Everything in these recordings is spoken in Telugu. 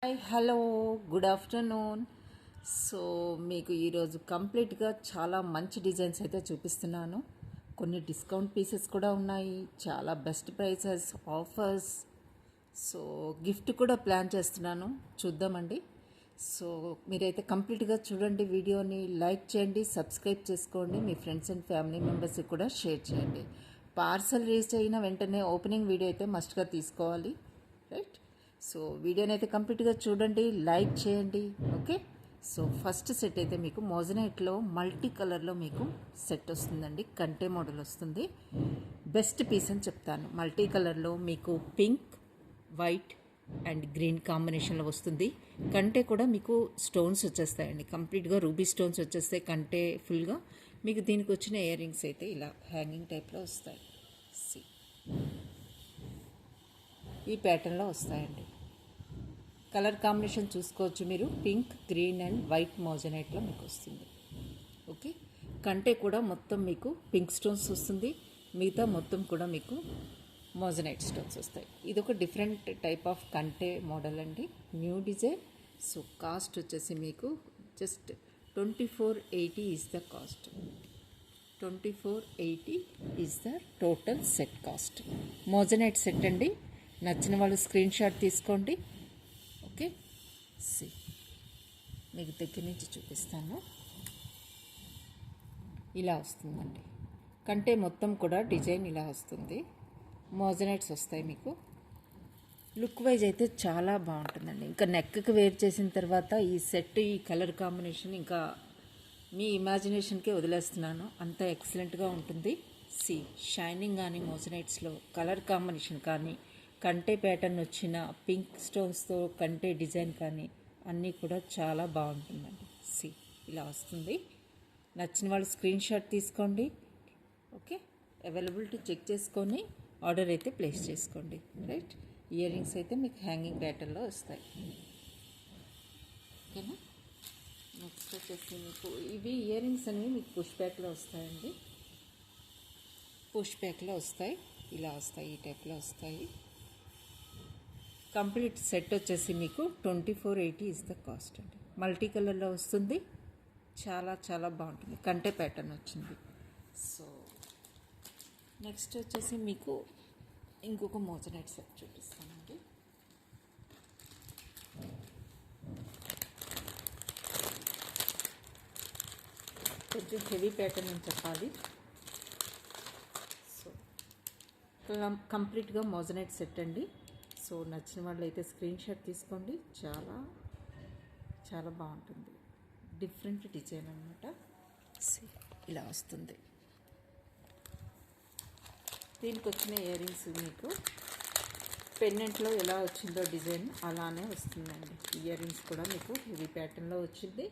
Hi hello good afternoon. So మీకు ఈరోజు కంప్లీట్గా చాలా మంచి డిజైన్స్ అయితే చూపిస్తున్నాను. కొన్ని డిస్కౌంట్ పీసెస్ కూడా ఉన్నాయి, చాలా best prices offers. So gift కూడా ప్లాన్ చేస్తున్నాను, చూద్దామండి. సో మీరైతే కంప్లీట్గా చూడండి, వీడియోని లైక్ చేయండి, సబ్స్క్రైబ్ చేసుకోండి, మీ ఫ్రెండ్స్ అండ్ ఫ్యామిలీ మెంబర్స్కి కూడా షేర్ చేయండి. పార్సల్ రీచ్ అయిన వెంటనే ఓపెనింగ్ వీడియో అయితే మస్ట్గా తీసుకోవాలి, రైట్? సో వీడియోని అయితే కంప్లీట్గా చూడండి, లైక్ చేయండి, ఓకే? సో ఫస్ట్ సెట్ అయితే మీకు మోజనైట్లో మల్టీ కలర్లో మీకు సెట్ వస్తుందండి. కంటే మోడల్ వస్తుంది, బెస్ట్ పీస్ అని చెప్తాను. మల్టీ కలర్లో మీకు పింక్, వైట్ అండ్ గ్రీన్ కాంబినేషన్లో వస్తుంది. కంటే కూడా మీకు స్టోన్స్ వచ్చేస్తాయండి, కంప్లీట్గా రూబీ స్టోన్స్ వచ్చేస్తాయి కంటే ఫుల్గా. మీకు దీనికి వచ్చిన ఇయర్ రింగ్స్ అయితే ఇలా హ్యాంగింగ్ టైప్లో వస్తాయి. సి ఈ ప్యాటర్న్లో వస్తాయండి. కలర్ కాంబినేషన్ చూసుకోవచ్చు మీరు, పింక్, గ్రీన్ అండ్ వైట్ మోజనైట్లో మీకు వస్తుంది, ఓకే? కంటే కూడా మొత్తం మీకు పింక్ స్టోన్స్ వస్తుంది, మిగతా మొత్తం కూడా మీకు మోజనైట్ స్టోన్స్ వస్తాయి. ఇది ఒక డిఫరెంట్ టైప్ ఆఫ్ కంటే మోడల్ అండి, న్యూ డిజైన్. సో కాస్ట్ వచ్చేసి మీకు just 2480 is the cost. 2480 is the total set cost. Moissanite set అండి. నచ్చిన వాళ్ళు స్క్రీన్ షాట్ తీసుకోండి, ఓకే? సి మీకు దగ్గర నుంచి చూపిస్తాను. ఇలా వస్తుందండి, కంటే మొత్తం కూడా డిజైన్ ఇలా వస్తుంది. మోజనైట్స్ వస్తాయి మీకు. లుక్ వైజ్ అయితే చాలా బాగుంటుందండి. ఇంకా నెక్కి వేర్ చేసిన తర్వాత ఈ సెట్, ఈ కలర్ కాంబినేషన్ ఇంకా మీ ఇమాజినేషన్కే వదిలేస్తున్నాను, అంత ఎక్సలెంట్గా ఉంటుంది. సి షైనింగ్ కానీ మోజనైట్స్లో కలర్ కాంబినేషన్ కానీ, కంటే ప్యాటర్న్ వచ్చిన పింక్ స్టోన్స్తో కంటే డిజైన్ కానీ అన్నీ కూడా చాలా బాగుంటుందండి. సి ఇలా వస్తుంది. నచ్చిన వాళ్ళు స్క్రీన్ షాట్ తీసుకోండి, ఓకే? అవైలబిలిటీ చెక్ చేసుకొని ఆర్డర్ అయితే ప్లేస్ చేసుకోండి, రైట్? ఇయర్ రింగ్స్ అయితే మీకు హ్యాంగింగ్ ప్యాటర్న్లో వస్తాయి, ఓకేనా? నెక్స్ట్ వచ్చేసి మీకు ఇవి ఇయర్ రింగ్స్ అనేవి మీకు పుష్ బ్యాక్లో వస్తాయండి. పుష్ బ్యాక్లో వస్తాయి, ఇలా వస్తాయి, ఈ టైప్లో వస్తాయి. కంప్లీట్ సెట్ వచ్చేసి మీకు 2480 ఇస్ ద కాస్ట్ అండి. మల్టీ కలర్లో వస్తుంది, చాలా చాలా బాగుంటుంది, కంటే ప్యాటర్న్ వచ్చింది. సో నెక్స్ట్ వచ్చేసి మీకు ఇంకొక మోజనైట్ సెట్ చూపిస్తానండి. కొంచెం హెవీ ప్యాటర్న్ అని చెప్పాలి. సో కంప్లీట్గా మోజనైట్ సెట్ అండి. సో నచ్చిన వాళ్ళు అయితే స్క్రీన్ షాట్ తీసుకోండి, చాలా చాలా బాగుంటుంది. డిఫరెంట్ డిజైన్ అనమాట. ఇలా వస్తుంది. దీనికి వచ్చిన ఇయర్ రింగ్స్ మీకు పెండెంట్లో ఎలా వచ్చిందో డిజైన్ అలానే వస్తుందండి. ఇయర్ రింగ్స్ కూడా మీకు హెవీ ప్యాటర్న్లో వచ్చింది.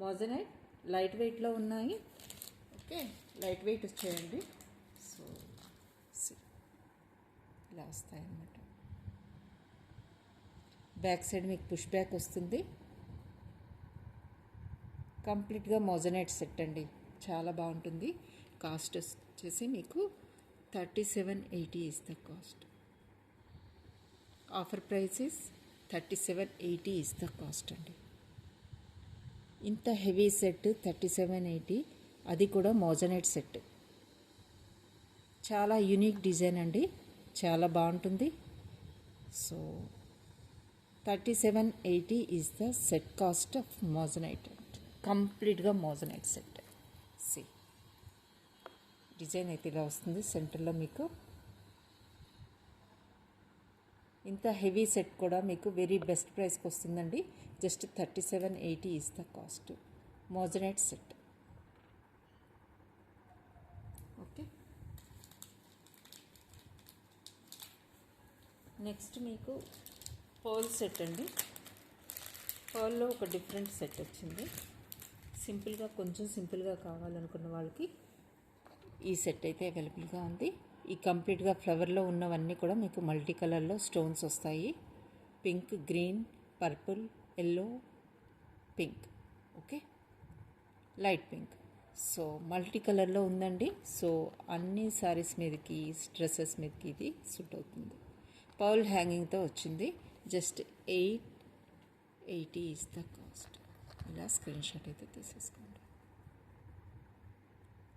మోజనైట్ లైట్ వెయిట్లో ఉన్నాయి, ఓకే? లైట్ వెయిట్ వచ్చాయండి. సో ఇలా వస్తాయన్నమాట. బ్యాక్ సైడ్ మీకు పుష్ బ్యాక్ వస్తుంది. కంప్లీట్గా మోజనైట్ సెట్ అండి, చాలా బాగుంటుంది. కాస్ట్ వచ్చేసి మీకు 3780 is the cost. Offer price is 3780 is the cost అండి. ఇంత హెవీ సెట్ 3780, అది కూడా మోజనైట్ సెట్. చాలా యూనిక్ డిజైన్ అండి, చాలా బాగుంటుంది. So 3780 is the set cost of moissanite. కంప్లీట్గా మోజనైట్ సెట్. సి డిజైన్ అయితే ఇలా వస్తుంది. సెంటర్లో మీకు ఇంత హెవీ సెట్ కూడా మీకు వెరీ బెస్ట్ ప్రైస్కి వస్తుందండి. Just 3780 is the cost. Moissanite set, okay? Next మీకు పర్ల్ సెట్ అండి. పర్ల్లో ఒక డిఫరెంట్ సెట్ వచ్చింది. సింపుల్గా, కొంచెం సింపుల్గా కావాలనుకున్న వాళ్ళకి ఈ సెట్ అయితే అవైలబుల్గా ఉంది. ఈ కంప్లీట్గా ఫ్లవర్లో ఉన్నవన్నీ కూడా మీకు మల్టీ కలర్లో స్టోన్స్ వస్తాయి. Pink, green, purple, yellow, pink, okay? Light pink. So multi కలర్లో ఉందండి. సో అన్ని శారీస్ మీదకి, డ్రెస్సెస్ మీదకి ఇది సూట్ అవుతుంది. పర్ల్ హ్యాంగింగ్తో వచ్చింది. Just 80 is the cost. ఇలా స్క్రీన్ షాట్ అయితే తీసేసుకోండి.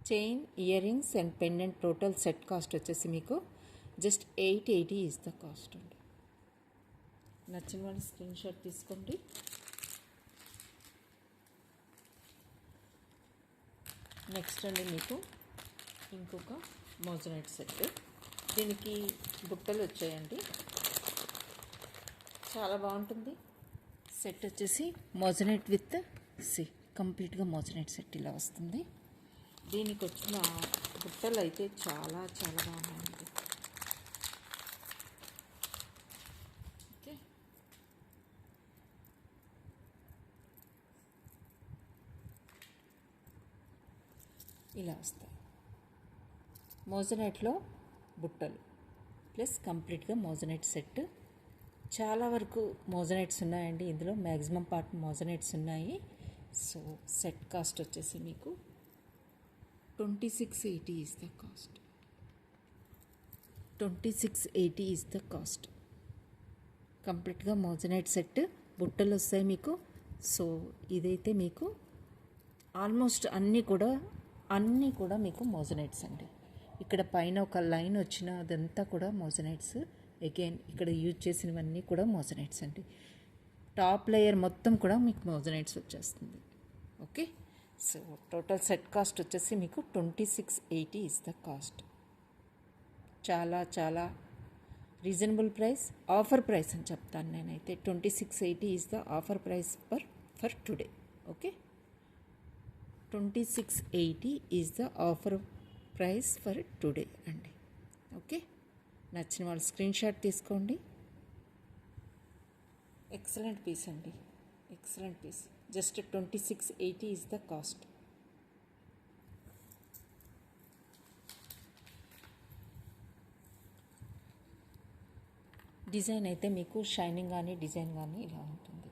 Chain, ear rings and pendant total set cost వచ్చేసి మీకు జస్ట్ 880 ఈజ్ ద కాస్ట్ అండి. నచ్చిన వాళ్ళు స్క్రీన్ షాట్ తీసుకోండి. నెక్స్ట్ అండి మీకు ఇంకొక మోజనైట్ సెట్. దీనికి బుట్టలు వచ్చాయండి, చాలా బాగుంటుంది. సెట్ వచ్చేసి మోజనైట్ విత్ కంప్లీట్గా మోజనైట్ సెట్ ఇలా వస్తుంది. దీనికి వచ్చిన బుట్టలు అయితే చాలా చాలా బాగున్నాయండి. ఓకే, ఇలా వస్తాయి మోజనైట్లో బుట్టలు ప్లస్ కంప్లీట్గా మోజనైట్ సెట్. చాలా వరకు మోజనైట్స్ ఉన్నాయండి ఇందులో, మ్యాక్సిమం పార్ట్ మోజనైట్స్ ఉన్నాయి. సో సెట్ కాస్ట్ వచ్చేసి మీకు 2680 is the cost. 2680 is the cost. కంప్లీట్గా మోజనైట్ సెట్, బుట్టలు వస్తాయి మీకు. సో ఇదైతే మీకు ఆల్మోస్ట్ అన్నీ కూడా మీకు మోజనైట్స్ అండి. ఇక్కడ పైన ఒక లైన్ వచ్చిన అదంతా కూడా మోజనైట్స్. అగైన్ ఇక్కడ యూజ్ చేసినవన్నీ కూడా మోజనైట్స్ అండి. టాప్ లేయర్ మొత్తం కూడా మీకు మోజనైట్స్ వచ్చేస్తుంది. Okay, so total set cost వచ్చేసి మీకు 2680 ఈజ్ ద కాస్ట్. చాలా చాలా రీజనబుల్ ప్రైస్, ఆఫర్ ప్రైస్ అని చెప్తాను నేనైతే. 2680 is the offer price for today. Okay, 2680 is the offer price for today అండి. ఓకే, నచ్చిన వాళ్ళు స్క్రీన్ షాట్ తీసుకోండి. ఎక్సలెంట్ పీస్ అండి, excellent piece. Just 2680 is the cost. Design అయితే మీకు షైనింగ్ కానీ డిజైన్ కానీ ఇలా ఉంటుంది.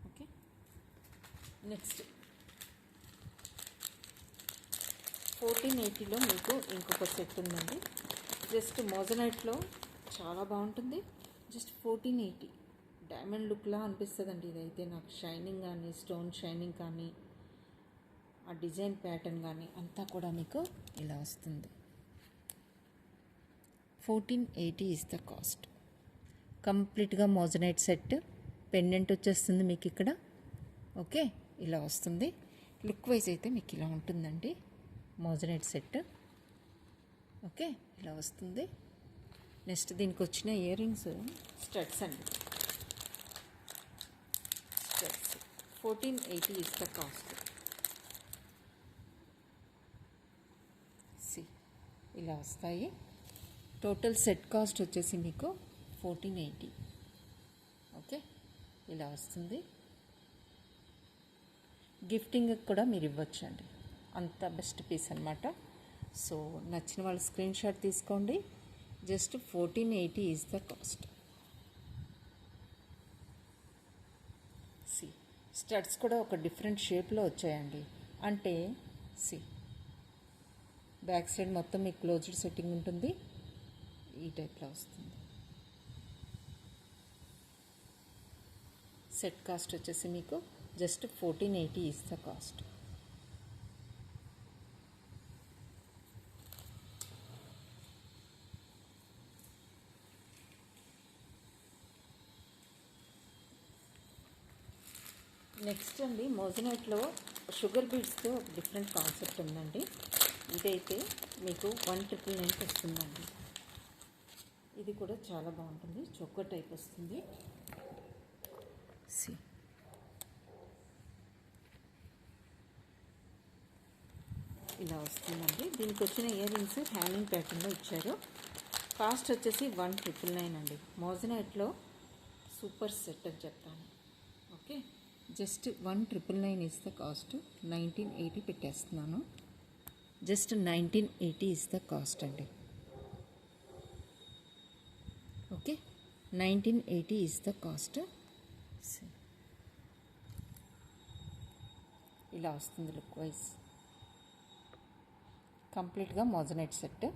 ఓకే, నెక్స్ట్ 1480లో మీకు ఇంకొక సెట్ ఉందండి. జస్ట్ మోజనైట్లో చాలా బాగుంటుంది. జస్ట్ 1480 డైమండ్ లుక్లా అనిపిస్తుందండి. ఇదైతే నాకు షైనింగ్ కానీ, స్టోన్ షైనింగ్ కానీ, ఆ డిజైన్ ప్యాటర్న్ కానీ అంతా కూడా మీకు ఇలా వస్తుంది. 1480 ఈజ్ ద కాస్ట్. కంప్లీట్గా మోజనైట్ సెట్, పెండెంట్ వచ్చేస్తుంది మీకు ఇక్కడ. ఓకే, ఇలా వస్తుంది. లుక్ వైజ్ అయితే మీకు ఇలా ఉంటుందండి మోజనైట్ సెట్. ఓకే, ఇలా వస్తుంది. నెక్స్ట్ దీనికి వచ్చిన ఇయర్ రింగ్స్ స్టడ్స్ అండి. Studs 1480 is the cost. ఇలా వస్తాయి. టోటల్ సెట్ కాస్ట్ వచ్చేసి మీకు 1480. ఓకే, ఇలా వస్తుంది. గిఫ్టింగ్ కూడా మీరు ఇవ్వచ్చండి, అంత బెస్ట్ పీస్ అనమాట. సో నచ్చిన వాళ్ళు స్క్రీన్ షాట్ తీసుకోండి. Just 1480 is the cost. Studs కూడా ఒక డిఫరెంట్ షేప్లో వచ్చాయండి. అంటే బ్యాక్ సైడ్ మొత్తం మీకు క్లోజ్డ్ సెట్టింగ్ ఉంటుంది, ఈ టైప్లో వస్తుంది. సెట్ కాస్ట్ వచ్చేసి మీకు just 1480 is the cost. Next అండి మోజనైట్లో షుగర్ బీడ్స్తో ఒక డిఫరెంట్ కాన్సెప్ట్ ఉందండి. ఇదైతే మీకు 1999 వస్తుందండి. ఇది కూడా చాలా బాగుంటుంది, చొక్క టైప్ వస్తుంది. ఇలా వస్తుందండి. దీనికి వచ్చిన ఇయర్ రింగ్స్ హ్యాంగింగ్ ప్యాటర్న్లో ఇచ్చారు. కాస్ట్ వచ్చేసి 1999 అండి. మోజనైట్లో సూపర్ సెట్ అని చెప్తాను. Okay, just 1999 is the cost. 1980 పెట్టేస్తున్నాను. జస్ట్ 1980 ఈజ్ ద కాస్ట్ అండి. Okay, 1980 is the cost. ఇలా వస్తుంది లుక్ వైజ్. కంప్లీట్గా మోజనైట్ సెట్.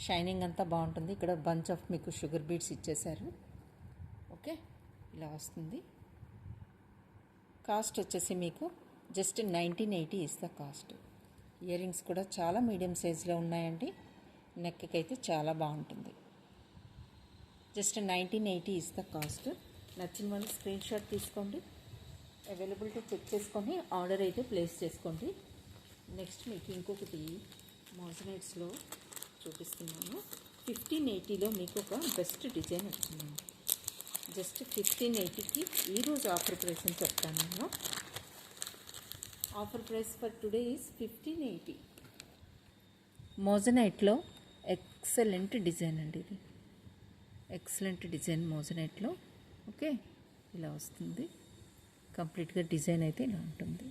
షైనింగ్ అంతా బాగుంటుంది. ఇక్కడ బంచ్ ఆఫ్ మీకు షుగర్ బీడ్స్ ఇచ్చేసారు. ఓకే, ఇలా వస్తుంది. కాస్ట్ వచ్చేసి మీకు just 1980 is the cost. Ear rings కూడా చాలా మీడియం సైజులో ఉన్నాయండి. నెక్కి అయితే చాలా బాగుంటుంది. Just 1980 is the cost. నచ్చిన వాళ్ళు స్క్రీన్ షాట్ తీసుకోండి, అవైలబిలిటీ చెక్ చేసుకొని ఆర్డర్ అయితే ప్లేస్ చేసుకోండి. నెక్స్ట్ మీకు ఇంకొకటి మోజనైట్స్లో చూపిస్తున్నాను. 1580లో మీకు ఒక బెస్ట్ డిజైన్ వచ్చిందండి. జస్ట్ 1580కి ఈరోజు ఆఫర్ ప్రైస్ అని చెప్తాను నేను. Offer price for today is 1580. మోజనైట్లో ఎక్సలెంట్ డిజైన్ అండి ఇది. Excellent design మోజనైట్లో. ఓకే, ఇలా వస్తుంది. కంప్లీట్గా డిజైన్ అయితే ఇలా ఉంటుంది.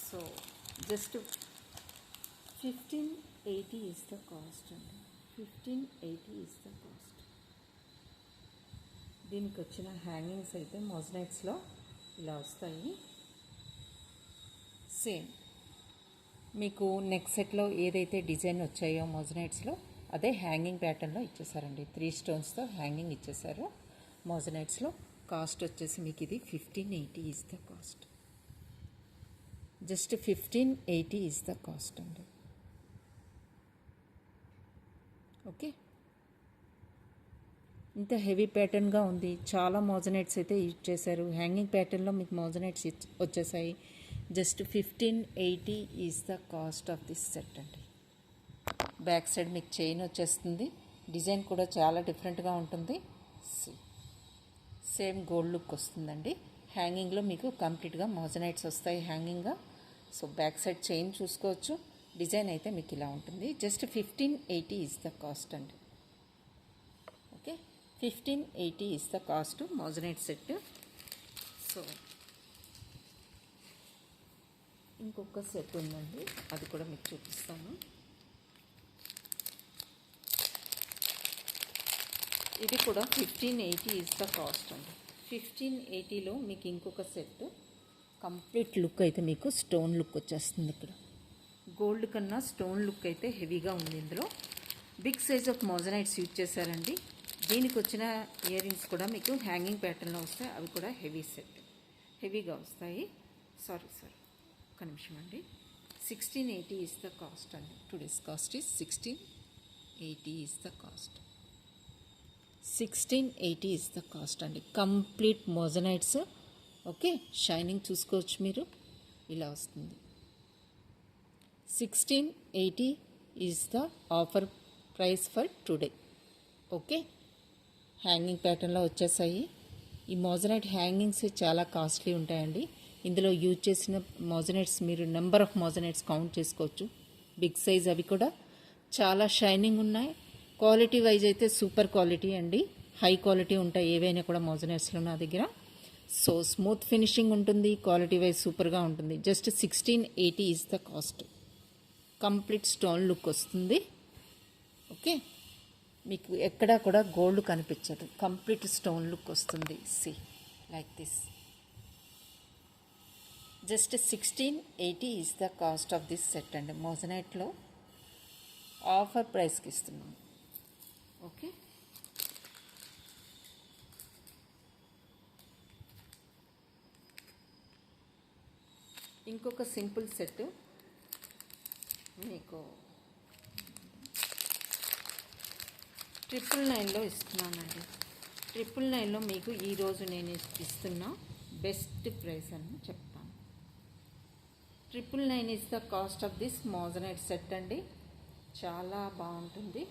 So just 1580 is the cost అండి. 1580 is the cost. దీనికి వచ్చిన హ్యాంగింగ్స్ అయితే మోజనైట్స్లో ఇలా వస్తాయి. సేమ్ మీకు నెక్ సెట్లో ఏదైతే డిజైన్ వచ్చాయో మోజనైట్స్లో అదే హ్యాంగింగ్ ప్యాటర్న్లో ఇచ్చేసారండి. 3 స్టోన్స్తో హ్యాంగింగ్ ఇచ్చేసారు మోజనైట్స్లో. కాస్ట్ వచ్చేసి మీకు ఇది 1580 is the cost. Just 1580 is the cost అండి. ఓకే, ఇంత హెవీ ప్యాటర్న్గా ఉంది. చాలా మోజనైట్స్ అయితే యూజ్ చేశారు. హ్యాంగింగ్ ప్యాటర్న్లో మీకు మోజనైట్స్ వచ్చేసాయి. Just 1580 is the cost of this set అండి. బ్యాక్ సైడ్ మీకు చైన్ వచ్చేస్తుంది. డిజైన్ కూడా చాలా డిఫరెంట్గా ఉంటుంది. సేమ్ గోల్డ్ లుక్ వస్తుందండి. హ్యాంగింగ్లో మీకు కంప్లీట్గా మోజనైట్స్ వస్తాయి హ్యాంగింగ్గా. సో బ్యాక్ సైడ్ చైన్ చూసుకోవచ్చు. డిజైన్ అయితే మీకు ఇలా ఉంటుంది. జస్ట్ 1580 ఈజ్ ద కాస్ట్ అండి. Okay, 1580 is the cost moissanite set. So ఇంకొక సెట్ ఉందండి, అది కూడా మీకు చూపిస్తాను. ఇది కూడా 1580 ఈజ్ ద కాస్ట్ అండి. 1580లో మీకు ఇంకొక సెట్ కంప్లీట్ లుక్ అయితే మీకు స్టోన్ లుక్ వచ్చేస్తుంది. ఇక్కడ గోల్డ్ కన్నా స్టోన్ లుక్ అయితే హెవీగా ఉంది. ఇందులో big size of moissanites use చేశారండి. దీనికి వచ్చిన ఇయర్ రింగ్స్ కూడా మీకు హ్యాంగింగ్ ప్యాటర్న్లో వస్తాయి. అవి కూడా హెవీ సెట్, హెవీగా వస్తాయి. సారీ ఒక నిమిషం అండి. 1680 ఈజ్ ద కాస్ట్ అండి. Today's cost is 1680 is the cost. 1680 is the cost అండి. Complete moissanites. ఓకే, షైనింగ్ చూసుకోవచ్చు మీరు, ఇలా వస్తుంది. 1680 is the offer price for today. Okay, hanging ప్యాటర్న్లో వచ్చేసాయి. ఈ మోజనైట్ హ్యాంగింగ్స్ చాలా కాస్ట్లీ ఉంటాయండి. ఇందులో యూజ్ చేసిన మోజనైట్స్ మీరు నెంబర్ ఆఫ్ మోజనైట్స్ కౌంట్ చేసుకోవచ్చు. బిగ్ సైజ్, అవి కూడా చాలా షైనింగ్ ఉన్నాయి. క్వాలిటీ వైజ్ అయితే సూపర్ క్వాలిటీ అండి. హై క్వాలిటీ ఉంటాయి ఏవైనా కూడా మోజనైట్స్లో నా దగ్గర. సో స్మూత్ ఫినిషింగ్ ఉంటుంది, క్వాలిటీ వైజ్ సూపర్గా ఉంటుంది. Just 1680 is the cost. Complete stone look వస్తుంది. ఓకే, మీకు ఎక్కడా కూడా గోల్డ్ కనిపించదు, కంప్లీట్ స్టోన్ లుక్ వస్తుంది. C like this. Just 1680 is the cost of this set అండి. మోజనైట్లో ఆఫర్ ప్రైస్కి ఇస్తున్నాం. ఓకే, ఇంకొక సింపుల్ సెట్ మీకు 999లో ఇస్తున్నానండి. 999లో మీకు ఈరోజు నేను ఇస్తున్న బెస్ట్ ప్రైస్ అని చెప్తాను. 999 is the cost of this moissanite set అండి. చాలా బాగుంటుంది,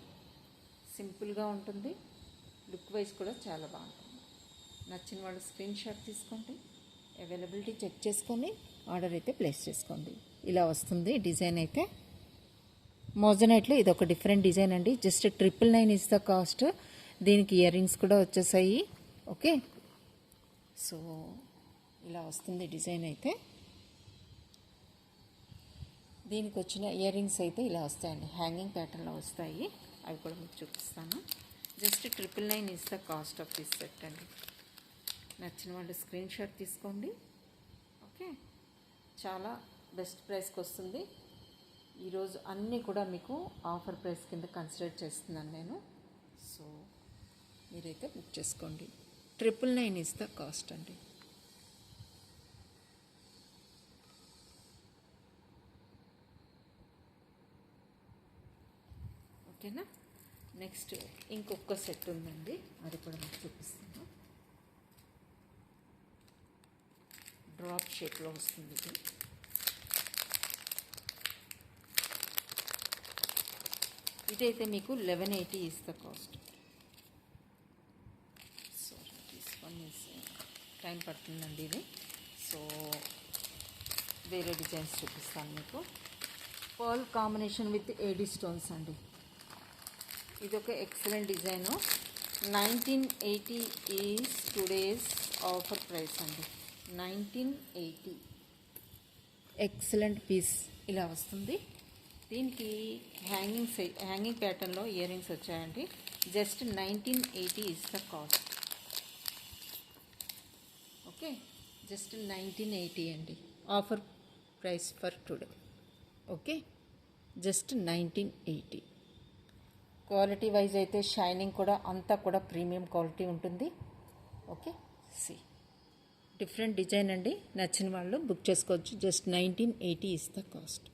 సింపుల్గా ఉంటుంది, లుక్ వైజ్ కూడా చాలా బాగుంటుంది. నచ్చిన వాళ్ళు స్క్రీన్ షాట్ తీసుకోండి, అవైలబిలిటీ చెక్ చేసుకొని ఆర్డర్ అయితే ప్లేస్ చేసుకోండి. ఇలా వస్తుంది డిజైన్ అయితే. మోజనైట్లో ఇది ఒక డిఫరెంట్ డిజైన్ అండి. Just 999 is the cost. దీనికి ఇయర్ రింగ్స్ కూడా వచ్చేసాయి. ఓకే, సో ఇలా వస్తుంది డిజైన్ అయితే. దీనికి వచ్చిన ఇయర్ రింగ్స్ అయితే ఇలా వస్తాయండి, హ్యాంగింగ్ ప్యాటర్న్లో వస్తాయి. అవి కూడా మీకు చూపిస్తాను. Just 999 is the cost of this set అండి. నచ్చిన వాళ్ళు స్క్రీన్ షాట్ తీసుకోండి. ఓకే, చాలా బెస్ట్ ప్రైస్కి వస్తుంది. ఈరోజు అన్నీ కూడా మీకు ఆఫర్ ప్రైస్ కింద కన్సిడర్ చేస్తున్నాను నేను. సో మీరైతే బుక్ చేసుకోండి. 999 ఇస్ ద కాస్ట్ అండి. ఓకేనా. నెక్స్ట్ ఇంకొక సెట్ ఉందండి, అది కూడా మీకు చూపిస్తాను. డ్రాప్ షేప్లో వస్తుంది ఇది. ఇదైతే మీకు 1180 is the cost. So this one is time పడుతుందండి ఇది. సో వేరే డిజైన్స్ చూపిస్తాను మీకు. Pearl combination with AD stones అండి. ఇది ఒక excellent design. 1980 is today's offer price అండి. 1980 ఎక్సలెంట్ పీస్ ఇలా వస్తుంది. దీనికి హ్యాంగింగ్ ప్యాటర్న్లో ఇయర్ రింగ్స్ వచ్చాయండి. Just 1980 is the cost. Okay, just 1980 అండి, offer price for today. Okay, just 1980. Quality wise అయితే షైనింగ్ కూడా అంతా కూడా ప్రీమియం క్వాలిటీ ఉంటుంది. ఓకే, సి డిఫరెంట్ డిజైన్ అండి. నచ్చిన వాళ్ళు బుక్ చేసుకోవచ్చు. Just 1980 is the cost.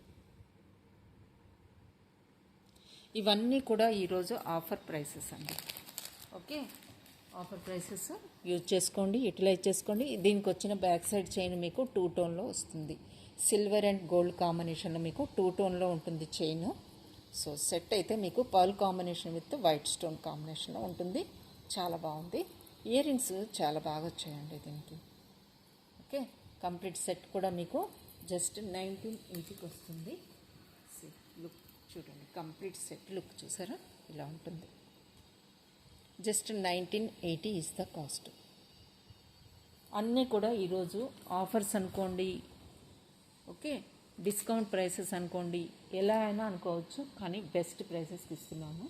ఇవన్నీ కూడా ఈరోజు ఆఫర్ ప్రైసెస్ అండి. ఓకే, ఆఫర్ ప్రైసెస్ యూజ్ చేసుకోండి, యూటిలైజ్ చేసుకోండి. దీనికి వచ్చిన బ్యాక్ సైడ్ చైన్ మీకు 2 టోన్లో వస్తుంది. సిల్వర్ అండ్ గోల్డ్ కాంబినేషన్లో మీకు 2 టోన్లో ఉంటుంది చైన్. సో సెట్ అయితే మీకు pearl combination with white stone కాంబినేషన్లో ఉంటుంది. చాలా బాగుంది. ఇయర్ రింగ్స్ చాలా బాగా వచ్చాయండి దీనికి. ఓకే, కంప్లీట్ సెట్ కూడా మీకు జస్ట్ 1980కి వస్తుంది. లుక్ చూడండి, కంప్లీట్ సెట్ లుక్ చూసారా, ఇలా ఉంటుంది. Just 1980 is the cost. అన్నీ కూడా ఈరోజు ఆఫర్స్ అనుకోండి, ఓకే, డిస్కౌంట్ ప్రైసెస్ అనుకోండి, ఎలా అయినా అనుకోవచ్చు, కానీ బెస్ట్ ప్రైసెస్కి ఇస్తున్నాము.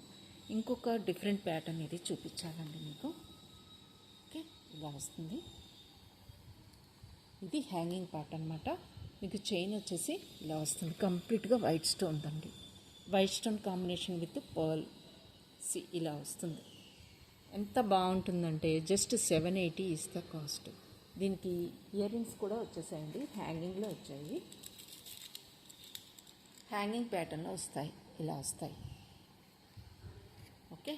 ఇంకొక డిఫరెంట్ ప్యాటర్న్ ఇది చూపించాలండి మీకు. ఓకే, ఇలా వస్తుంది. ఇది హ్యాంగింగ్ పార్ట్ అనమాట. మీకు చైన్ వచ్చేసి ఇలా వస్తుంది. కంప్లీట్గా వైట్ స్టోన్ అండి. White stone combination with pearl. ఇలా వస్తుంది. ఎంత బాగుంటుందంటే జస్ట్ 780 ఇస్ ద కాస్ట్. దీనికి ఇయర్ రింగ్స్ కూడా వచ్చేసాయండి, హ్యాంగింగ్లో వచ్చాయి. హ్యాంగింగ్ ప్యాటర్న్లో వస్తాయి, ఇలా వస్తాయి. ఓకే,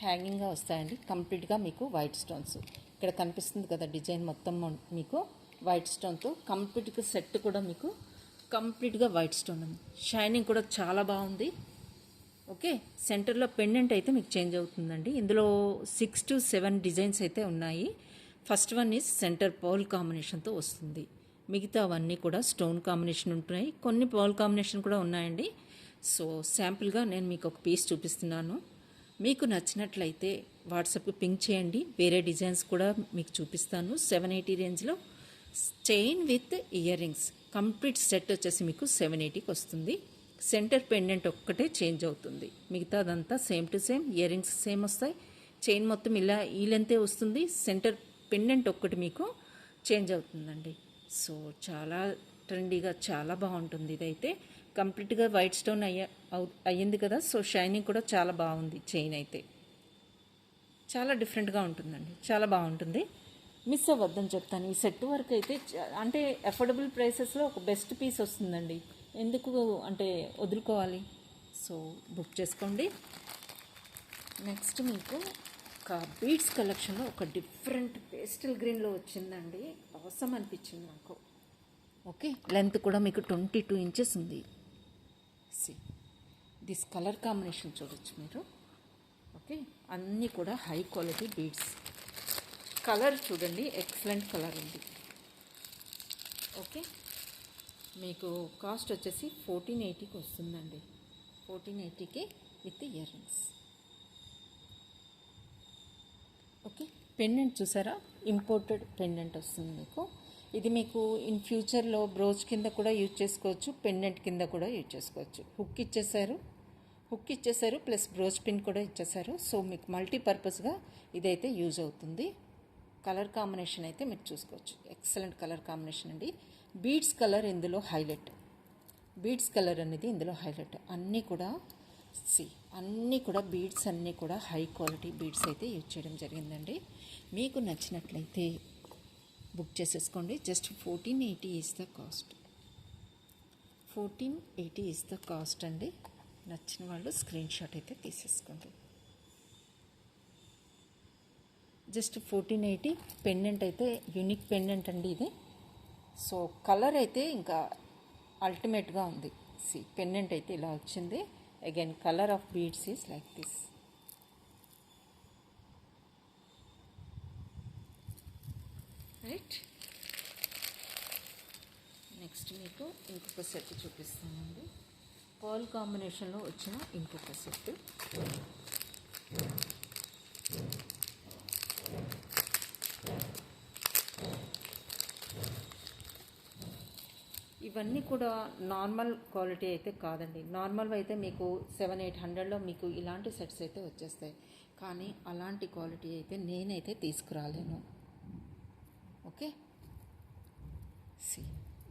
హ్యాంగింగ్గా వస్తాయండి. కంప్లీట్గా మీకు వైట్ స్టోన్స్. ఇక్కడ కనిపిస్తుంది కదా డిజైన్ మొత్తం మీకు వైట్ స్టోన్తో కంప్లీట్గా సెట్ కూడా మీకు కంప్లీట్గా వైట్ స్టోన్ ఉంది. షైనింగ్ కూడా చాలా బాగుంది. ఓకే, సెంటర్లో పెండెంట్ అయితే మీకు చేంజ్ అవుతుందండి. ఇందులో 6 to 7 డిజైన్స్ అయితే ఉన్నాయి. First one is centre pearl కాంబినేషన్తో వస్తుంది. మిగతా అవన్నీ కూడా స్టోన్ కాంబినేషన్ ఉంటున్నాయి. కొన్ని పర్ల్ కాంబినేషన్ కూడా ఉన్నాయండి. సో శాంపుల్గా నేను మీకు ఒక పీస్ చూపిస్తున్నాను. మీకు నచ్చినట్లయితే వాట్సాప్కి పింక్ చేయండి. వేరే డిజైన్స్ కూడా మీకు చూపిస్తాను. 780 రేంజ్లో chain with ear rings complete set వచ్చేసి మీకు 780కి వస్తుంది. సెంటర్ పెండెంట్ ఒక్కటే చేంజ్ అవుతుంది. మిగతాదంతా same to same. Ear rings same వస్తాయి. చైన్ మొత్తం ఇలా ఈ లెంతే వస్తుంది. సెంటర్ పెండెంట్ ఒక్కటి మీకు చేంజ్ అవుతుందండి. సో చాలా ట్రెండీగా చాలా బాగుంటుంది. ఇదైతే కంప్లీట్గా వైట్ స్టోన్ అయ్యింది కదా. సో షైనింగ్ కూడా చాలా బాగుంది. చైన్ అయితే చాలా డిఫరెంట్గా ఉంటుందండి, చాలా బాగుంటుంది. మిస్ అవ్వద్దని చెప్తాను. ఈ సెట్ వరకు అయితే అంటే అఫోర్డబుల్ ప్రైసెస్లో ఒక బెస్ట్ పీస్ వస్తుందండి. ఎందుకు అంటే వదులుకోవాలి. సో బుక్ చేసుకోండి. నెక్స్ట్ మీకు ఒక బీడ్స్ కలెక్షన్లో ఒక డిఫరెంట్ పేస్టల్ గ్రీన్లో వచ్చిందండి. అవసరం అనిపించింది నాకు. ఓకే, లెంత్ కూడా మీకు 22 ఇంచెస్ ఉంది. దిస్ కలర్ కాంబినేషన్ చూడొచ్చు మీరు. ఓకే, అన్నీ కూడా హై క్వాలిటీ బీడ్స్. కలర్ చూడండి, ఎక్సలెంట్ కలర్ ఉంది. ఓకే, మీకు కాస్ట్ వచ్చేసి 1480కి వస్తుందండి. 1480కి with earrings. Okay, pendant చూసారా, ఇంపోర్టెడ్ పెండెంట్ వస్తుంది మీకు. ఇది మీకు ఇన్ ఫ్యూచర్లో బ్రోచ్ కింద కూడా యూజ్ చేసుకోవచ్చు, పెండెంట్ కింద కూడా యూజ్ చేసుకోవచ్చు. హుక్ ఇచ్చేసారు ప్లస్ బ్రోచ్ పిన్ కూడా ఇచ్చేసారు. సో మీకు మల్టీపర్పస్గా ఇదైతే యూజ్ అవుతుంది. కలర్ కాంబినేషన్ అయితే మీరు చూసుకోవచ్చు. ఎక్సలెంట్ కలర్ కాంబినేషన్ అండి. బీడ్స్ కలర్ ఇందులో హైలైట్. బీడ్స్ కలర్ అనేది ఇందులో హైలైట్. అన్నీ కూడా అన్నీ కూడా బీడ్స్ అన్నీ కూడా హై క్వాలిటీ బీడ్స్ అయితే యూజ్ చేయడం జరిగిందండి. మీకు నచ్చినట్లయితే బుక్ చేసేసుకోండి. Just 1480 is the cost. 1480 is the cost అండి. నచ్చిన వాళ్ళు స్క్రీన్ షాట్ అయితే తీసేసుకోండి. జస్ట్ 1480. పెండెంట్ అయితే యూనిక్ పెండెంట్ అండి ఇది. సో కలర్ అయితే ఇంకా అల్టిమేట్గా ఉంది. పెండెంట్ అయితే ఇలా వచ్చింది. Again colour of beads is like this. Right. Next మీకు ఇంకొక సెట్ చూపిస్తానండి. పర్ల్ కాంబినేషన్లో వచ్చిన ఇంకొక సెట్. ఇవన్నీ కూడా నార్మల్ క్వాలిటీ అయితే కాదండి. నార్మల్ అయితే మీకు 700-800లో మీకు ఇలాంటి సెట్స్ అయితే వచ్చేస్తాయి. కానీ అలాంటి క్వాలిటీ అయితే నేనైతే తీసుకురాలేను. ఓకే.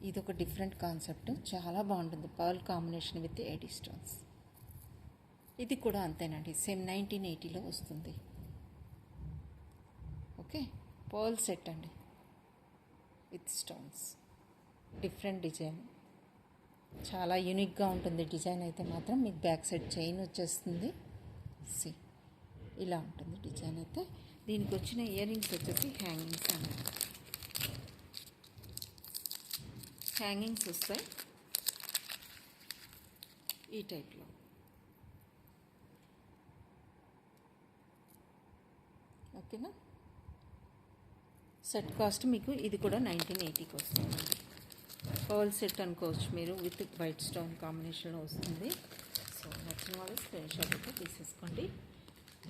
ఇది ఒక డిఫరెంట్ కాన్సెప్ట్. చాలా బాగుంటుంది. Pearl combination with 80 stones. ఇది కూడా అంతేనండి. సేమ్ 1980లో వస్తుంది. ఓకే. పర్ల్ సెట్ అండి విత్ స్టోన్స్. Different design. చాలా యూనిక్గా ఉంటుంది డిజైన్ అయితే మాత్రం. మీకు బ్యాక్ సైడ్ చైన్ వచ్చేస్తుంది. ఇలా ఉంటుంది డిజైన్ అయితే. దీనికి వచ్చిన ఇయర్ రింగ్స్ వచ్చేసి హ్యాంగింగ్స్ అండి. హ్యాంగింగ్స్ వస్తాయి ఈ టైప్లో. ఓకేనా. సెట్ కాస్ట్ మీకు ఇది కూడా 1980కి వస్తుంది. పర్ల్ సెట్ అనుకోవచ్చు మీరు. విత్ వైట్ స్టోన్ కాంబినేషన్లో వస్తుంది. సో నచ్చిన వాళ్ళు స్క్రీన్ షాట్ అయితే తీసేసుకోండి.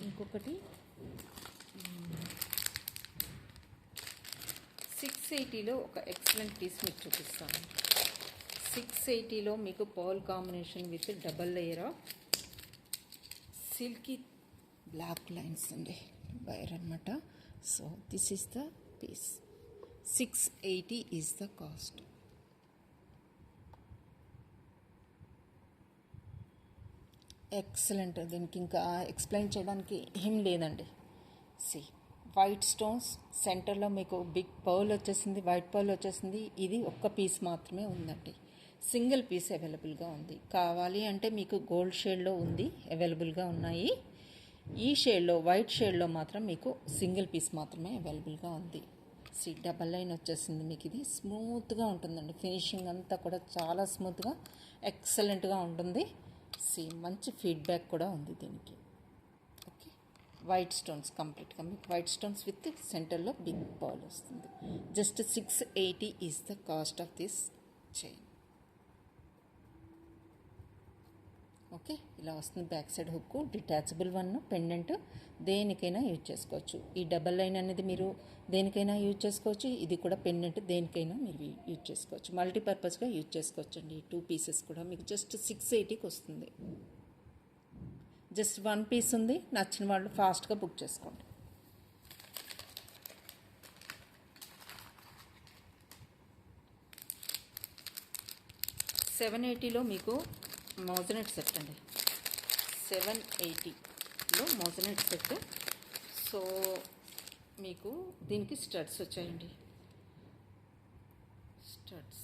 ఇంకొకటి 680లో ఒక ఎక్సలెంట్ పీస్ మీకు చూపిస్తాను. 680లో మీకు pearl combination with double layer of silky black lines అండి. వైర్ అనమాట. So this is the piece. 680 is the cost. Excellent. దీనికి ఇంకా ఎక్స్ప్లెయిన్ చేయడానికి ఏం లేదండి. వైట్ స్టోన్స్ సెంటర్లో మీకు బిగ్ పర్ల్ వచ్చేసింది. వైట్ పర్ల్ వచ్చేసింది. ఇది ఒక్క పీస్ మాత్రమే ఉందండి. సింగిల్ పీస్ అవైలబుల్గా ఉంది. కావాలి అంటే మీకు గోల్డ్ షేడ్లో ఉంది, అవైలబుల్గా ఉన్నాయి. ఈ షేడ్లో వైట్ షేడ్లో మాత్రం మీకు సింగిల్ పీస్ మాత్రమే అవైలబుల్గా ఉంది. డబల్ లైన్ వచ్చేసింది మీకు. ఇది స్మూత్గా ఉంటుందండి. ఫినిషింగ్ అంతా కూడా చాలా స్మూత్గా ఎక్సలెంట్గా ఉంటుంది. మంచి ఫీడ్బ్యాక్ కూడా ఉంది దీనికి. ఓకే. వైట్ స్టోన్స్ కంప్లీట్గా మీకు వైట్ స్టోన్స్ విత్ సెంటర్లో బిగ్ పర్ల్ వస్తుంది. Just 680 is the cost of this chain. Okay. ఇలా వస్తుంది. Back side hook, detachable one, pendant దేనికైనా యూజ్ చేసుకోవచ్చు. ఈ డబల్ లైన్ అనేది మీరు దేనికైనా యూజ్ చేసుకోవచ్చు. ఇది కూడా పెండెంట్ దేనికైనా మీరు యూజ్ చేసుకోవచ్చు. మల్టీపర్పస్గా యూజ్ చేసుకోవచ్చు అండి. 2 పీసెస్ కూడా మీకు జస్ట్ 680కి వస్తుంది. జస్ట్ 1 పీస్ ఉంది. నచ్చిన వాళ్ళు ఫాస్ట్గా బుక్ చేసుకోండి. $780లో మీకు మోజనెట్ సెట్ అండి. 780లో మోజనెట్ సెట్. సో మీకు దీనికి స్టడ్స్ వచ్చాయండి. స్టడ్స్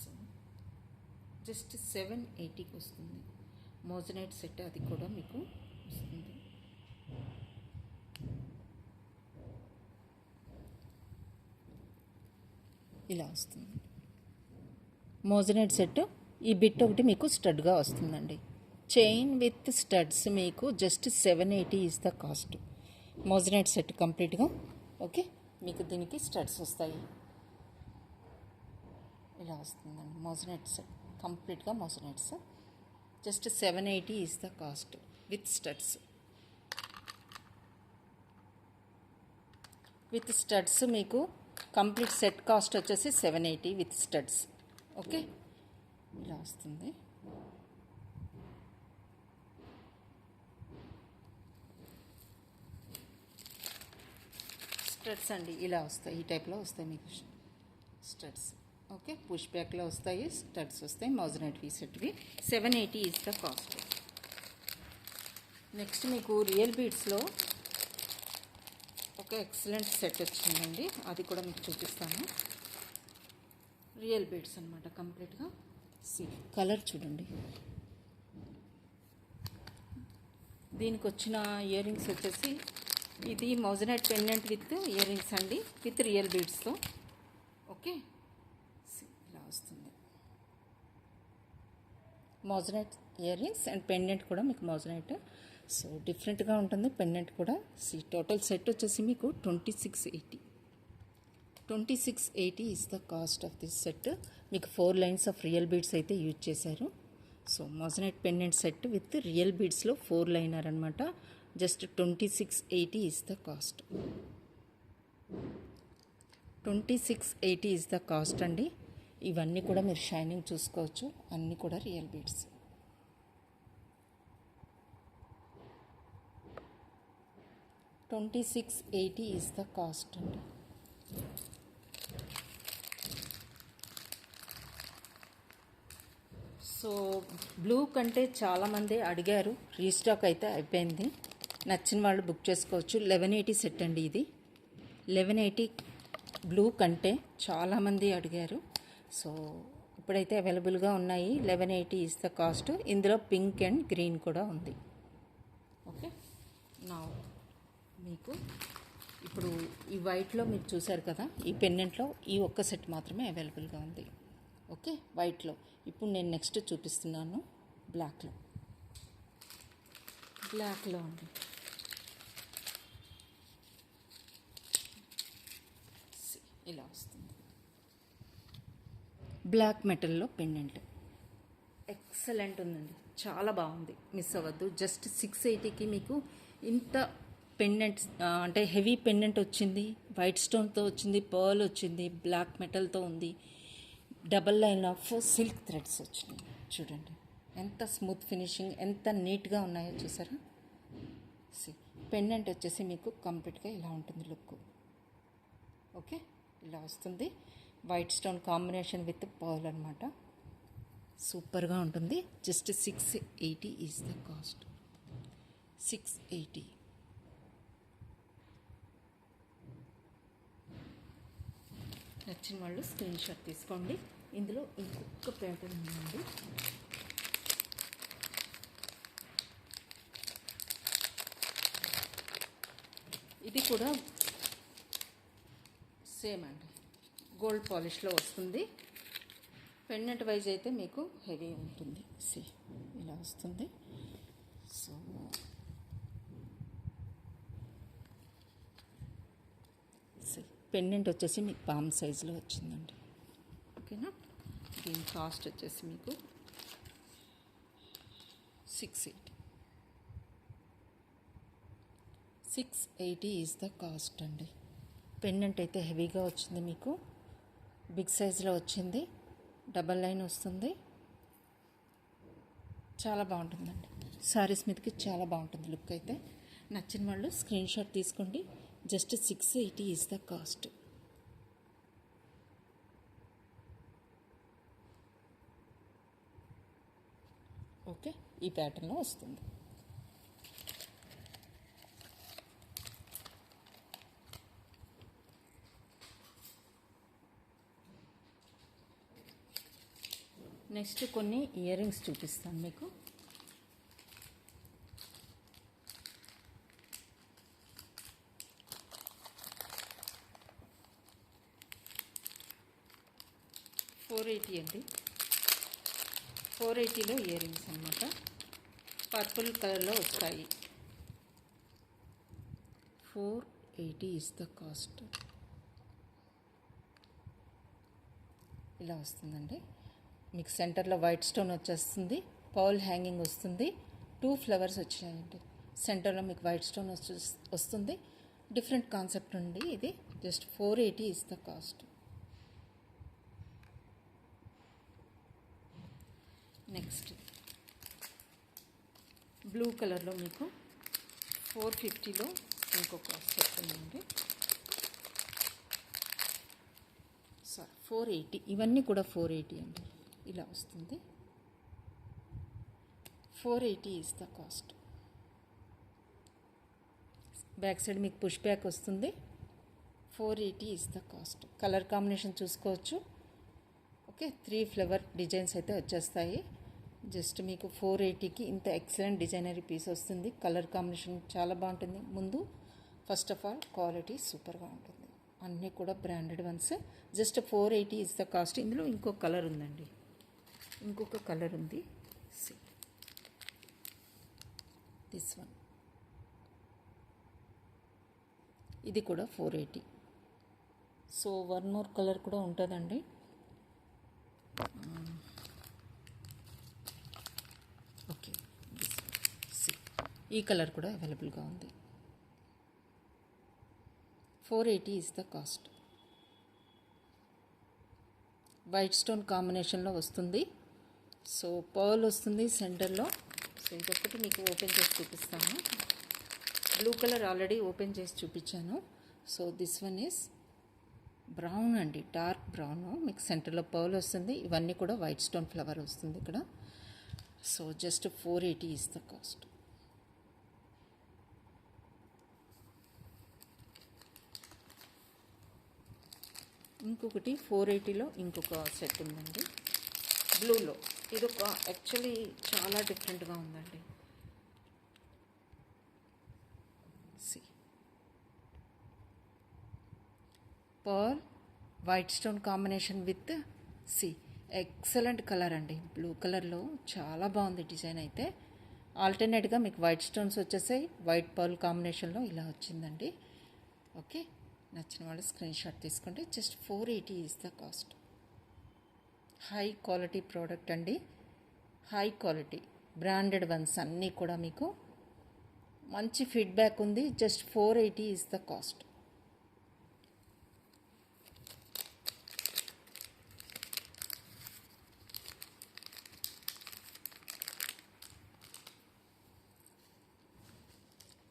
జస్ట్ 780కి వస్తుంది. మోజనైట్ సెట్ అది కూడా మీకు వస్తుంది. ఇలా వస్తుంది మోజనైట్ సెట్. ఈ బిట్ ఒకటి మీకు స్టడ్గా వస్తుందండి. చైన్ విత్ స్టడ్స్ మీకు just 780 is the cost. Moissanite set కంప్లీట్గా. ఓకే. మీకు దీనికి స్టడ్స్ వస్తాయి. ఇలా వస్తుందండి మోజనైట్ సెట్ కంప్లీట్గా. మోజనైట్స్ just 780 is the cost with studs. With studs మీకు కంప్లీట్ సెట్ కాస్ట్ వచ్చేసి 780 విత్ స్టడ్స్. ఓకే. ఇలా వస్తుంది. స్టడ్స్ అండి ఇలా వస్తాయి. ఈ టైప్లో వస్తాయి మీకు స్టడ్స్. ఓకే, పుష్ బ్యాక్లో వస్తాయి, స్టడ్స్ వస్తాయి, మౌజనైట్ వీ సెట్వి. 780 ఈజ్ ద కాస్ట్. నెక్స్ట్ మీకు రియల్ బీడ్స్లో ఒక ఎక్సలెంట్ సెట్ వచ్చిందండి, అది కూడా మీకు చూపిస్తాను. రియల్ బీడ్స్ అనమాట కంప్లీట్గా. కలర్ చూడండి. దీనికి వచ్చిన ఇయర్ రింగ్స్ వచ్చేసి ఇది మౌజనైట్ పెండెంట్ విత్ ఇయర్ రింగ్స్ అండి, విత్ రియల్ బీడ్స్తో. ఓకే, ఇలా వస్తుంది. మౌజనైట్ ఇయర్ రింగ్స్ అండ్ పెండెంట్ కూడా మీకు మౌజనైట్. సో డిఫరెంట్గా ఉంటుంది పెండెంట్ కూడా. టోటల్ సెట్ వచ్చేసి మీకు 2680. 2680 is the cost of this set. మీకు 4 లైన్స్ ఆఫ్ రియల్ బీడ్స్ అయితే యూజ్ చేశారు. So moissanite pendant set with real బీడ్స్లో 4 లైనర్ అనమాట. Just 2680 is the cost. 2680 is the cost అండి. ఇవన్నీ కూడా మీరు షైనింగ్ చూసుకోవచ్చు, అన్నీ కూడా real beads. $2680 is the cost అండి. సో బ్లూ కంటే చాలామంది అడిగారు, రీస్టాక్ అయితే అయిపోయింది. నచ్చిన వాళ్ళు బుక్ చేసుకోవచ్చు. 1180 సెట్ అండి ఇది. 1180 బ్లూ కంటే చాలామంది అడిగారు. సో ఇప్పుడైతే అవైలబుల్గా ఉన్నాయి. 1180 ఈజ్ ద కాస్ట్. ఇందులో పింక్ అండ్ గ్రీన్ కూడా ఉంది. ఓకే, నా మీకు ఇప్పుడు ఈ వైట్లో మీరు చూసారు కదా, ఈ పెండెంట్లో ఈ ఒక్క సెట్ మాత్రమే అవైలబుల్గా ఉంది. ఓకే, వైట్లో. ఇప్పుడు నేను నెక్స్ట్ చూపిస్తున్నాను బ్లాక్లో. బ్లాక్లో అండి. ఇలా వస్తుంది. బ్లాక్ మెటల్లో పెండెంట్ ఎక్సలెంట్ ఉందండి, చాలా బాగుంది, మిస్ అవ్వద్దు. జస్ట్ 680కి మీకు ఇంత పెండెంట్ అంటే హెవీ పెండెంట్ వచ్చింది, వైట్ స్టోన్తో వచ్చింది, పర్ల్ వచ్చింది, బ్లాక్ మెటల్తో ఉంది, double line of silk threads వచ్చినాయి. చూడండి ఎంత స్మూత్ ఫినిషింగ్, ఎంత నీట్గా ఉన్నాయో చూసారా. పెండెంట్ వచ్చేసి మీకు కంప్లీట్గా ఇలా ఉంటుంది లుక్. ఓకే, ఇలా వస్తుంది. White stone combination with pearl అనమాట. సూపర్గా ఉంటుంది. Just 680 is the cost. 680. నచ్చిన వాళ్ళు స్క్రీన్ షాట్ తీసుకోండి. ఇందులో ఇంకొక ప్యాటర్న్ ఉందండి. ఇది కూడా సేమ్ అండి, గోల్డ్ పాలిష్లో వస్తుంది. పెండెంట్ వైజ్ అయితే మీకు హెవీ ఉంటుంది. ఇలా వస్తుంది. సో పెండెంట్ వచ్చేసి మీకు పామ్ సైజులో వచ్చిందండి. ఓకేనా, దీని కాస్ట్ వచ్చేసి మీకు 680. 680 ఈజ్ ద కాస్ట్ అండి. పెండెంట్ అయితే హెవీగా వచ్చింది, మీకు బిగ్ సైజులో వచ్చింది, డబల్ లైన్ వస్తుంది, చాలా బాగుంటుందండి. శారీస్ మీదకి చాలా బాగుంటుంది లుక్ అయితే. నచ్చిన వాళ్ళు స్క్రీన్ షాట్ తీసుకోండి. Just 680 is the cost. Okay, ఈ ప్యాటర్న్లో వస్తుంది. నెక్స్ట్ కొన్ని ఇయర్ రింగ్స్ చూపిస్తాను మీకు. $480 అండి. 480లో ఇయర్ రింగ్స్ అనమాట. పర్పుల్ కలర్లో వస్తాయి. 480 ఈజ్ ద కాస్ట్. ఇలా వస్తుందండి. మీకు సెంటర్లో వైట్ స్టోన్ వచ్చేస్తుంది, పౌల్ హ్యాంగింగ్ వస్తుంది, 2 ఫ్లవర్స్ వచ్చాయండి. సెంటర్లో మీకు వైట్ స్టోన్ వస్తుంది. డిఫరెంట్ కాన్సెప్ట్ ఉంది ఇది. Just 480 is the cost. Next blue కలర్లో మీకు 450లో ఇంకొక సెట్ ఉందండి. సారీ, 480, ఇవన్నీ కూడా 480 అండి. ఇలా వస్తుంది. 480 is the cost. Back side మీకు పుష్ బ్యాక్ వస్తుంది. 480 is the cost. Colour combination చూసుకోవచ్చు. ఓకే, 3 ఫ్లవర్ డిజైన్స్ అయితే వచ్చేస్తాయి. జస్ట్ మీకు 480కి ఇంత ఎక్సలెంట్ డిజైనరీ పీస్ వస్తుంది. కలర్ కాంబినేషన్ చాలా బాగుంటుంది. ముందు ఫస్ట్ ఆఫ్ ఆల్ క్వాలిటీ సూపర్గా ఉంటుంది. అన్నీ కూడా branded once. Just 480 is the cost. ఇందులో ఇంకొక కలర్ ఉందండి, ఇంకొక కలర్ ఉంది. దిస్ వన్, ఇది కూడా 480. సో వన్ మోర్ కలర్ కూడా ఉంటుందండి. ఓకే, ఈ కలర్ కూడా అవైలబుల్గా ఉంది. 480 is the cost. White stone కాంబినేషన్లో వస్తుంది. సో పర్ల్ వస్తుంది సెంటర్లో. సో ఇదొకటి మీకు ఓపెన్ చేసి చూపిస్తాను. బ్లూ కలర్ ఆల్రెడీ ఓపెన్ చేసి చూపించాను. So this one is brown అండి, డార్క్ బ్రౌన్. మీకు సెంటర్లో పర్ల్ వస్తుంది. ఇవన్నీ కూడా వైట్ స్టోన్ ఫ్లవర్ వస్తుంది ఇక్కడ. So just 480 is the cost. ఇంకొకటి 480లో ఇంకొక సెట్ ఉందండి, బ్లూలో. ఇది ఒక యాక్చువల్లీ చాలా డిఫరెంట్గా ఉందండి. Pearl white stone combination with excellent colour అండి. బ్లూ కలర్లో చాలా బాగుంది డిజైన్ అయితే. ఆల్టర్నేట్గా మీకు వైట్ స్టోన్స్ వచ్చేసాయి. వైట్ పర్ల్ కాంబినేషన్లో ఇలా వచ్చిందండి. ఓకే, నచ్చిన వాళ్ళు స్క్రీన్ షాట్ తీసుకోండి. Just 480 is the cost. High quality product అండి, హై క్వాలిటీ బ్రాండెడ్ వన్స్ అన్నీ కూడా మీకు మంచి ఫీడ్బ్యాక్ ఉంది. Just 480 is the cost.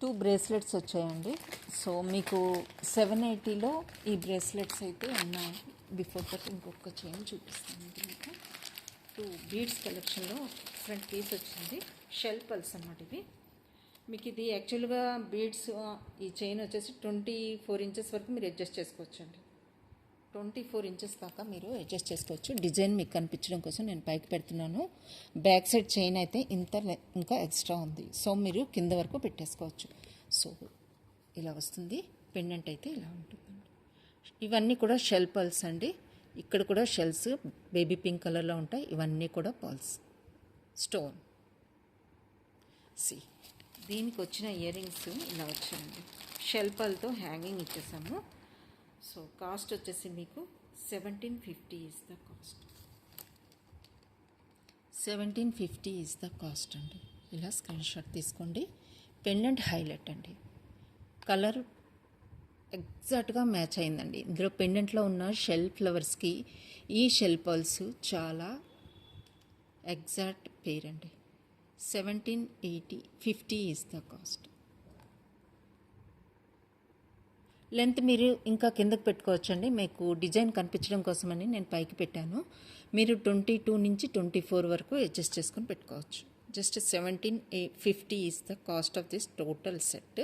Two bracelets వచ్చాయండి. సో మీకు 780లో ఈ బ్రేస్లెట్స్ అయితే ఉన్నాయి. బిఫోర్ దట్ ఇంకొక చైన్ చూపిస్తాను. మీకు 2 బీడ్స్ కలెక్షన్లో ఫ్రంట్ పీస్ వచ్చింది. షెల్ పల్స్ అన్నమాట ఇవి. మీకు ఇది యాక్చువల్గా బీడ్స్, ఈ చైన్ వచ్చేసి 24 ఇంచెస్ వరకు మీరు అడ్జస్ట్ చేసుకోవచ్చు అండి. 24 ఇంచెస్ దాకా మీరు అడ్జస్ట్ చేసుకోవచ్చు. డిజైన్ మీకు కనిపించడం కోసం నేను పైకి పెడుతున్నాను. బ్యాక్ సైడ్ చైన్ అయితే ఇంకా ఎక్స్ట్రా ఉంది. సో మీరు కింద వరకు పెట్టేసుకోవచ్చు. సో ఇలా వస్తుంది. పెండెంట్ అయితే ఇలా ఉంటుందండి. ఇవన్నీ కూడా షెల్ పర్ల్స్ అండి. ఇక్కడ కూడా షెల్స్ బేబీ పింక్ కలర్లో ఉంటాయి. ఇవన్నీ కూడా పర్ల్స్ స్టోన్. దీనికి వచ్చిన ఇయర్ రింగ్స్ ఇలా వచ్చాయండి. షెల్ పర్ల్తో హ్యాంగింగ్ ఇచ్చేసాము. సో కాస్ట్ వచ్చేసి మీకు 1750 is the cost. 1750 is the cost అండి. ఇలా స్క్రీన్ షాట్ తీసుకోండి. పెండెంట్ హైలైట్ అండి. కలర్ ఎగ్జాక్ట్గా మ్యాచ్ అయిందండి. ఇందులో పెండెంట్లో ఉన్న షెల్ ఫ్లవర్స్కి ఈ షెల్ పర్ల్స్ చాలా ఎగ్జాక్ట్ పేర్ అండి. 1750 ఈజ్ ద కాస్ట్. లెంత్ మీరు ఇంకా కిందకి పెట్టుకోవచ్చండి. మీకు డిజైన్ కనిపించడం కోసమని నేను పైకి పెట్టాను. మీరు 22 నుంచి 24 వరకు అడ్జస్ట్ చేసుకొని పెట్టుకోవచ్చు. Just 1750 is the cost of this total set.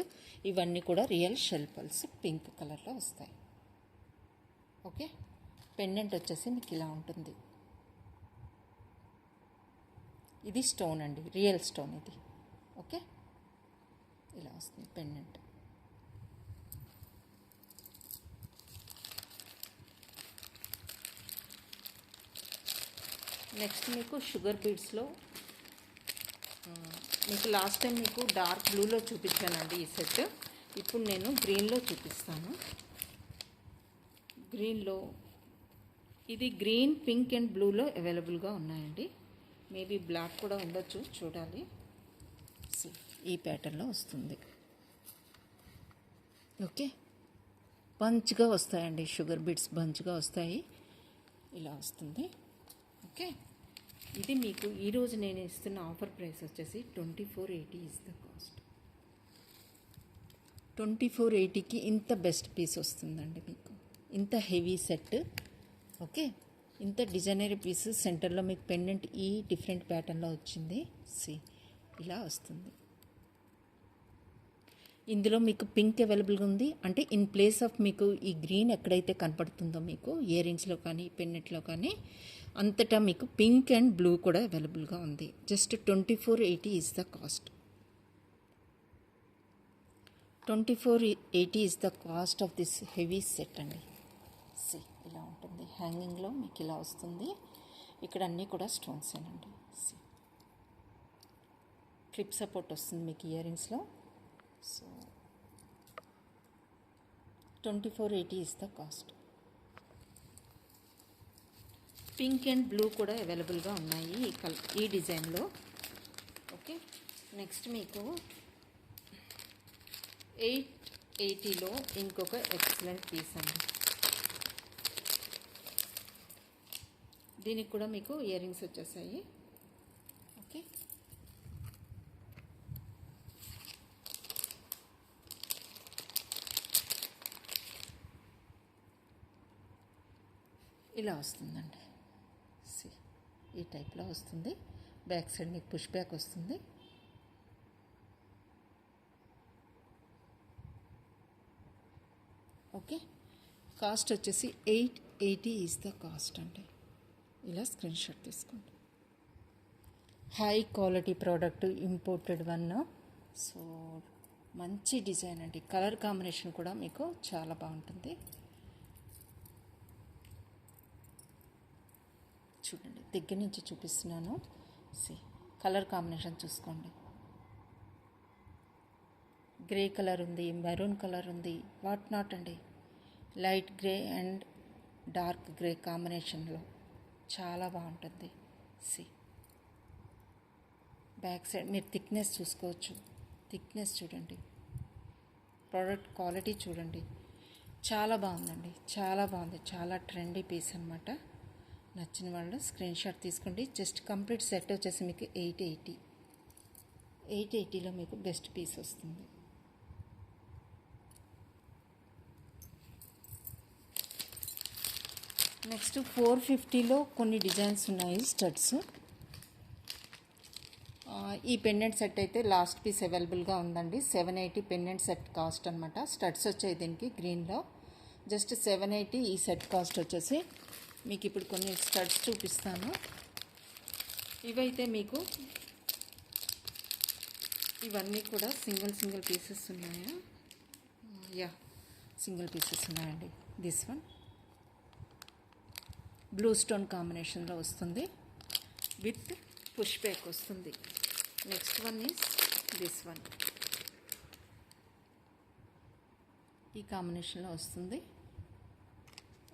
ఇవన్నీ కూడా రియల్ షెల్ పర్ల్స్ పింక్ కలర్లో వస్తాయి. ఓకే, పెండెంట్ వచ్చేసి మీకు ఇలా ఉంటుంది. ఇది స్టోన్ అండి, రియల్ స్టోన్ ఇది. ఓకే, ఇలా వస్తుంది పెండెంట్. నెక్స్ట్ మీకు షుగర్ బీడ్స్లో మీకు లాస్ట్ టైం మీకు డార్క్ బ్లూలో చూపించానండి ఈ సెట్. ఇప్పుడు నేను గ్రీన్లో చూపిస్తాను. గ్రీన్లో ఇది గ్రీన్, పింక్ అండ్ బ్లూలో అవైలబుల్గా ఉన్నాయండి. మేబీ బ్లాక్ కూడా ఉండొచ్చు, చూడాలి. ఈ ప్యాటర్న్లో వస్తుంది. ఓకే, బంచ్గా వస్తాయండి షుగర్ బీడ్స్, బంచ్గా వస్తాయి. ఇలా వస్తుంది. ఓకే, ఇది మీకు ఈరోజు నేను ఇస్తున్న ఆఫర్ ప్రైస్ వచ్చేసి 2480 ఈజ్ ద కాస్ట్. 2480కి ఇంత బెస్ట్ పీస్ వస్తుందండి మీకు. ఇంత హెవీ సెట్ ఓకే, ఇంత డిజైనరీ పీస్ సెంటర్లో మీకు పెండెంట్ ఈ డిఫరెంట్ ప్యాటర్న్లో వచ్చింది. సి ఇలా వస్తుంది. ఇందులో మీకు పింక్ అవైలబుల్గా ఉంది. అంటే ఇన్ ప్లేస్ ఆఫ్ మీకు ఈ గ్రీన్ ఎక్కడైతే కనపడుతుందో మీకు ఇయర్ రింగ్స్లో కానీ పెన్నెట్లో కానీ అంతటా మీకు పింక్ అండ్ బ్లూ కూడా అవైలబుల్గా ఉంది. Just 2480 is the cost. 2480 is the cost of this heavy set అండి. సి ఇలా ఉంటుంది. హ్యాంగింగ్లో మీకు ఇలా వస్తుంది. ఇక్కడ అన్నీ కూడా స్టోన్సేనండి. సి క్లిప్ సపోర్ట్ వస్తుంది మీకు ఇయర్ రింగ్స్లో. So 2480 is the cost. Pink and blue కూడా అవైలబుల్గా ఉన్నాయి ఈ డిజైన్లో. ఓకే, నెక్స్ట్ మీకు 880లో ఇంకొక ఎక్సలెంట్ పీస్ అండి. దీనికి కూడా మీకు ఇయర్ రింగ్స్ వచ్చేసాయి. ఓకే, ఇలా వస్తుందండి. సి ఈ టైప్లో వస్తుంది. బ్యాక్ సైడ్ మీకు పుష్ బ్యాక్ వస్తుంది. ఓకే, కాస్ట్ వచ్చేసి 880 ఈజ్ ద కాస్ట్ అండి. ఇలా స్క్రీన్ షాట్ తీసుకోండి. High quality product, imported one. So మంచి డిజైన్ అండి. కలర్ కాంబినేషన్ కూడా మీకు చాలా బాగుంటుంది. చూడండి, దగ్గర నుంచి చూపిస్తున్నాను. సి కలర్ కాంబినేషన్ చూసుకోండి. గ్రే కలర్ ఉంది, మెరూన్ కలర్ ఉంది, వాట్ నాట్ అండి. Light grey and dark grey కాంబినేషన్లో చాలా బాగుంటుంది. సి బ్యాక్ సైడ్ మీరు థిక్నెస్ చూసుకోవచ్చు. థిక్నెస్ చూడండి, ప్రోడక్ట్ క్వాలిటీ చూడండి. చాలా బాగుందండి, చాలా బాగుంది. చాలా ట్రెండీ పీస్ అనమాట. నచ్చిన వాళ్ళు స్క్రీన్ షాట్ తీసుకోండి. జస్ట్ కంప్లీట్ సెట్ వచ్చేసి మీకు 880లో మీకు బెస్ట్ పీస్ వస్తుంది. నెక్స్ట్ 450లో కొన్ని డిజైన్స్ ఉన్నాయి స్టడ్స్. ఈ పెండెంట్ సెట్ అయితే లాస్ట్ పీస్ అవైలబుల్గా ఉందండి. 780 పెండెంట్ సెట్ కాస్ట్ అనమాట. స్టడ్స్ వచ్చాయి దీనికి గ్రీన్లో. జస్ట్ 780 ఈ సెట్ కాస్ట్ వచ్చేసి. మీకు ఇప్పుడు కొన్ని స్టడ్స్ చూపిస్తాను. ఇవైతే మీకు ఇవన్నీ కూడా సింగిల్ పీసెస్ ఉన్నాయా? యా, సింగిల్ పీసెస్ ఉన్నాయండి. దిస్ వన్ బ్లూ స్టోన్ కాంబినేషన్లో వస్తుంది, విత్ పుష్ బ్యాక్ వస్తుంది. Next one is this one. ఈ కాంబినేషన్లో వస్తుంది.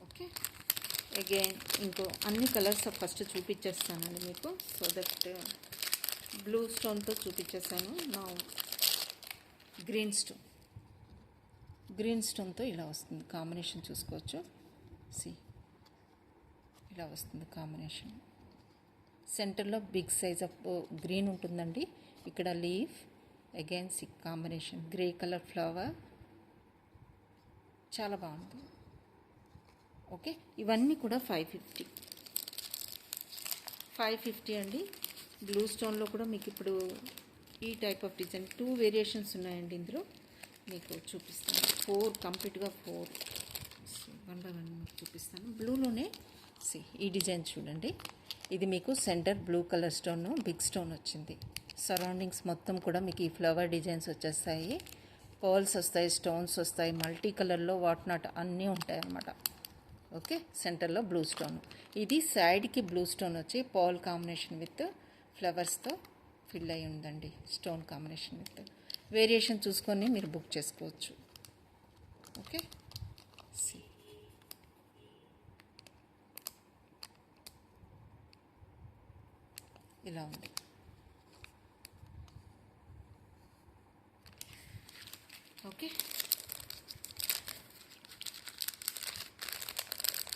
ఓకే, అగైన్ ఇంకో అన్ని కలర్స్ ఫస్ట్ చూపించేస్తానండి మీకు. సో దట్ బ్లూ స్టోన్తో చూపించేసాను. నా గ్రీన్ స్టోన్తో ఇలా వస్తుంది కాంబినేషన్ చూసుకోవచ్చు. సి ఇలా వస్తుంది కాంబినేషన్. సెంటర్లో బిగ్ సైజ్ ఆఫ్ గ్రీన్ ఉంటుందండి. ఇక్కడ leaf, again see combination grey colour flower. చాలా బాగుంది. ఓకే, ఇవన్నీ కూడా 550 అండి. బ్లూ స్టోన్లో కూడా మీకు ఇప్పుడు ఈ టైప్ ఆఫ్ డిజైన్ 2 వేరియేషన్స్ ఉన్నాయండి. ఇందులో మీకు చూపిస్తాను. 4 కంప్లీట్గా 4 వన్ బై వన్ మీకు చూపిస్తాను. బ్లూలోనే సి ఈ డిజైన్ చూడండి. ఇది మీకు centre blue colour stone, big stone వచ్చింది. సరౌండింగ్స్ మొత్తం కూడా మీకు ఈ ఫ్లవర్ డిజైన్స్ వచ్చేస్తాయి. పర్ల్స్ వస్తాయి, స్టోన్స్ వస్తాయి, మల్టీ కలర్లో వాట్ నాట్ అన్నీ ఉంటాయి అన్నమాట. ఓకే, సెంటర్లో బ్లూ స్టోన్. ఇది సైడ్కి బ్లూ స్టోన్ వచ్చి పర్ల్ కాంబినేషన్ విత్ ఫ్లవర్స్తో ఫిల్ అయి ఉందండి. స్టోన్ కాంబినేషన్ విత్ వేరియేషన్ చూసుకొని మీరు బుక్ చేసుకోవచ్చు. ఓకే, సి ఇలా ఉంది. ఓకే,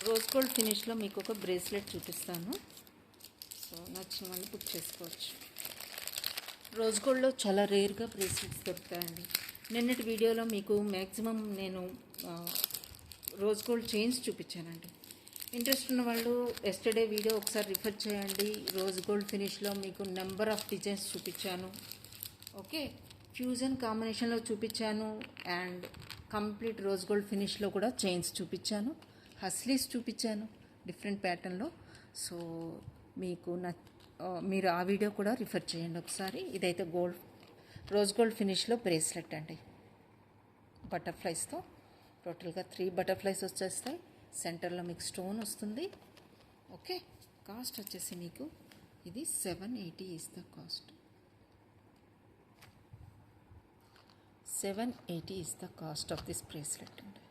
రోజ్ గోల్డ్ ఫినిష్లో మీకు ఒక బ్రేస్లెట్ చూపిస్తాను. సో నచ్చిన వాళ్ళు బుక్ చేసుకోవచ్చు. రోజ్ గోల్డ్లో చాలా రేర్గా బ్రేస్లెట్స్ దొరుకుతాయండి. నిన్నటి వీడియోలో మీకు మ్యాక్సిమం నేను రోజ్ గోల్డ్ చైన్స్ చూపించానండి. ఇంట్రెస్ట్ ఉన్న వాళ్ళు ఎస్టర్డే వీడియో ఒకసారి రిఫర్ చేయండి. రోజ్ గోల్డ్ ఫినిష్లో మీకు నెంబర్ ఆఫ్ డిజైన్స్ చూపించాను. ఓకే, ఫ్యూజన్ కాంబినేషన్లో చూపించాను అండ్ కంప్లీట్ రోజ్ గోల్డ్ ఫినిష్లో కూడా చైన్స్ చూపించాను, హస్లీస్ చూపించాను డిఫరెంట్ ప్యాటర్న్లో. సో మీకు మీరు ఆ వీడియో కూడా రిఫర్ చేయండి ఒకసారి. ఇదైతే రోజ్ గోల్డ్ ఫినిష్లో బ్రేస్లెట్ అండి, బటర్ఫ్లైస్తో. టోటల్గా 3 బటర్ఫ్లైస్ వచ్చేస్తాయి. సెంటర్లో మీకు స్టోన్ వస్తుంది. ఓకే, కాస్ట్ వచ్చేసి మీకు ఇది 780 is the cost. 780 is the cost of this bracelet అండి.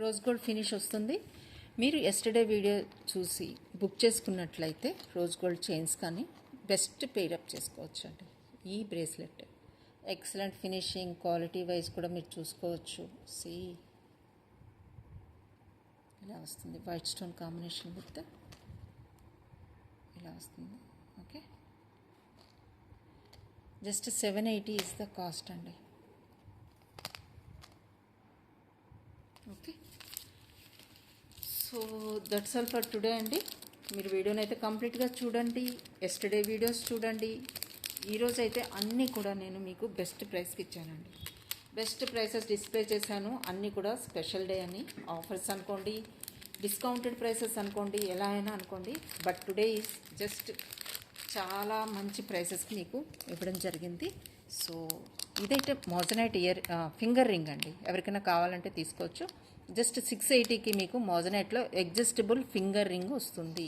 రోజ్ గోల్డ్ ఫినిష్ వస్తుంది. మీరు ఎస్టర్డే వీడియో చూసి బుక్ చేసుకున్నట్లయితే రోజ్ గోల్డ్ చైన్స్ కానీ బెస్ట్ పేరప్ చేసుకోవచ్చు అండి. ఈ bracelet excellent finishing, quality wise కూడా మీరు చూసుకోవచ్చు. ఇలా వస్తుంది, వైట్ స్టోన్ కాంబినేషన్ విత్ ఇలా వస్తుంది. Okay, just 780 is the cost అండి. Okay, so that's all for today అండి. మీరు వీడియోని అయితే కంప్లీట్గా చూడండి, ఎస్టర్డే వీడియోస్ చూడండి. ఈరోజు అయితే అన్నీ కూడా నేను మీకు బెస్ట్ ప్రైస్కి ఇచ్చానండి. బెస్ట్ ప్రైసెస్ డిస్ప్లే చేశాను. అన్నీ కూడా స్పెషల్ డే అని ఆఫర్స్ అనుకోండి, డిస్కౌంటెడ్ ప్రైసెస్ అనుకోండి, ఎలా అయినా అనుకోండి. బట్ టుడే ఈజ్ జస్ట్ చాలా మంచి ప్రైసెస్కి మీకు ఇవ్వడం జరిగింది. సో ఇదైతే మోజనైట్ ఫింగర్ రింగ్ అండి. ఎవరికైనా కావాలంటే తీసుకోవచ్చు. జస్ట్ 680కి మీకు మోజనైట్లో అడ్జస్టబుల్ ఫింగర్ రింగ్ వస్తుంది.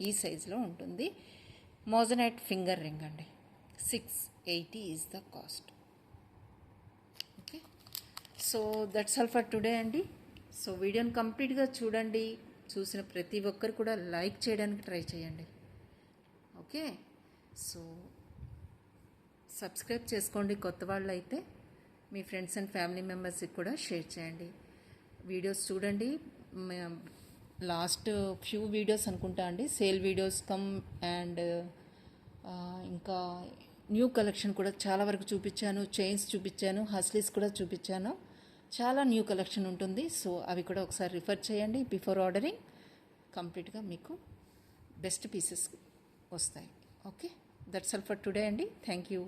ఈ సైజులో ఉంటుంది. మోజనైట్ ఫింగర్ రింగ్ అండి. 680 is the cost. Okay, so that's all for today అండి. సో వీడియోని కంప్లీట్గా చూడండి. చూసిన ప్రతి ఒక్కరు కూడా లైక్ చేయడానికి ట్రై చేయండి. ఓకే, సో సబ్స్క్రైబ్ చేసుకోండి. కొత్త వాళ్ళు అయితే మీ ఫ్రెండ్స్ అండ్ ఫ్యామిలీ మెంబర్స్కి కూడా షేర్ చేయండి. వీడియోస్ చూడండి. లాస్ట్ ఫ్యూ వీడియోస్ అనుకుంటా అండి, సేల్ వీడియోస్ అండ్ ఇంకా న్యూ కలెక్షన్ కూడా చాలా వరకు చూపించాను. చైన్స్ చూపించాను, హస్లీస్ కూడా చూపించాను. చాలా న్యూ కలెక్షన్ ఉంటుంది. సో అవి కూడా ఒకసారి రిఫర్ చేయండి బిఫోర్ ఆర్డరింగ్. కంప్లీట్గా మీకు బెస్ట్ పీసెస్ వస్తాయి. Okay, that's all for today అండి. Thank you.